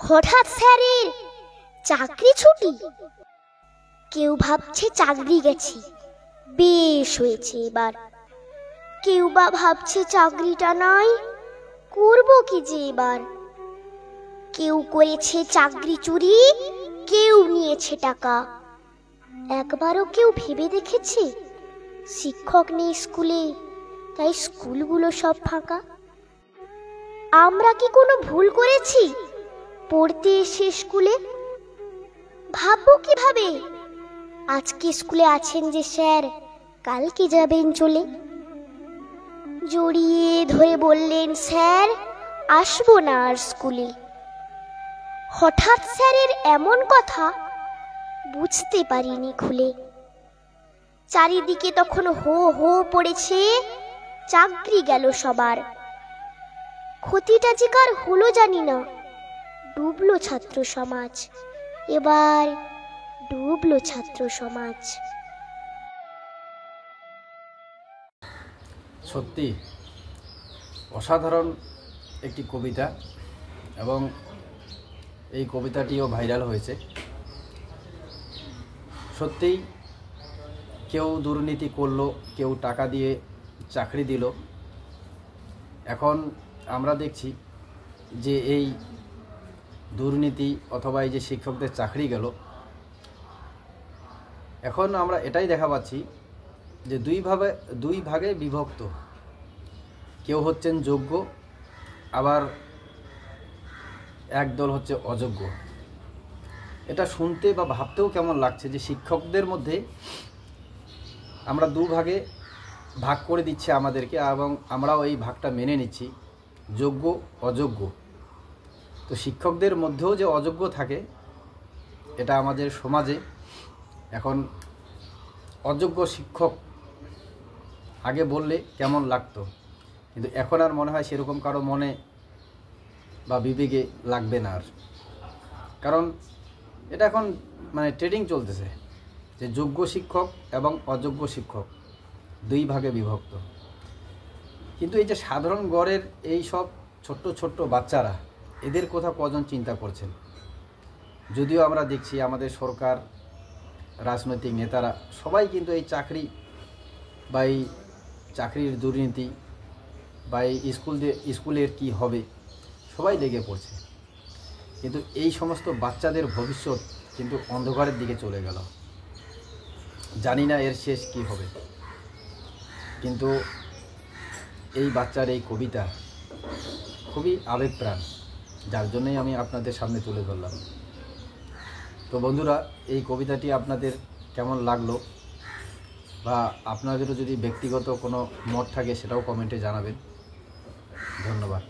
হঠাৎ স্যারের চাকরি ছুটি। কেউ ভাবছে চাকরি গেছে, বেশ হয়েছে এবার। কেউ বা ভাবছে চাকরিটা নাই, করব কি যে এবার। কেউ করেছে চাকরি চুরি, কেউ নিয়েছে টাকা। একবারও কেউ ভেবে দেখেছে শিক্ষক নেই স্কুলে, তাই স্কুলগুলো সব ফাঁকা? আমরা কি কোনো ভুল করেছি পড়তে এসে স্কুলে? ভাববো কিভাবে আজকে স্কুলে আছেন যে স্যার, কালকে যাবেন চলে। জড়িয়ে ধরে বললেন, স্যার আসবো না আর স্কুলে। হঠাৎ স্যারের এমন কথা বুঝতে পারিনি খুলে। চারিদিকে তখন হো হো পড়েছে, চাকরি গেল সবার। ক্ষতিটা যে কার হলো জানি না, ডুবলো ছাত্র সমাজ, এবার ডুবলো ছাত্র সমাজ। সত্যি অসাধারণ একটি কবিতা, এবং এই কবিতাটিও ভাইরাল হয়েছে। সত্যিই কেউ দুর্নীতি করলো, কেউ টাকা দিয়ে চাকরি দিল। এখন আমরা দেখছি যে এই দুর্নীতি অথবা এই যে শিক্ষকদের চাকরি গেল, এখন আমরা এটাই দেখা পাচ্ছি যে দুই ভাগে বিভক্ত। কেউ হচ্ছেন যোগ্য, আবার একদল হচ্ছে অযোগ্য। এটা শুনতে বা ভাবতেও কেমন লাগছে যে শিক্ষকদের মধ্যে আমরা দুভাগে ভাগ করে দিচ্ছে আমাদেরকে, এবং আমরাও এই ভাগটা মেনে নিচ্ছি, যোগ্য অযোগ্য। তো শিক্ষকদের মধ্যেও যে অযোগ্য থাকে, এটা আমাদের সমাজে এখন অযোগ্য শিক্ষক আগে বললে কেমন লাগতো, কিন্তু এখন আর মনে হয় সেরকম কারো মনে বা বিবেকে লাগবে না আর। কারণ এটা এখন মানে ট্রেডিং চলতেছে যে যোগ্য শিক্ষক এবং অযোগ্য শিক্ষক দুই ভাগে বিভক্ত। কিন্তু এই যে সাধারণ গড়ের এই সব ছোট্ট ছোট্ট বাচ্চারা, এদের কথা কজন চিন্তা করছেন? যদিও আমরা দেখছি আমাদের সরকার, রাজনৈতিক নেতারা সবাই কিন্তু এই চাকরি বা এই চাকরির দুর্নীতি বা এই স্কুলের কি হবে সবাই লেগে পড়ছে, কিন্তু এই সমস্ত বাচ্চাদের ভবিষ্যৎ কিন্তু অন্ধকারের দিকে চলে গেল। জানি না এর শেষ কি হবে, কিন্তু এই বাচ্চার এই কবিতা খুবই আবেগপ্রাণ, যার জন্যই আমি আপনাদের সামনে তুলে ধরলাম। তো বন্ধুরা, এই কবিতাটি আপনাদের কেমন লাগলো, বা আপনাদেরও যদি ব্যক্তিগত কোনো মত থাকে সেটাও কমেন্টে জানাবেন। ধন্যবাদ।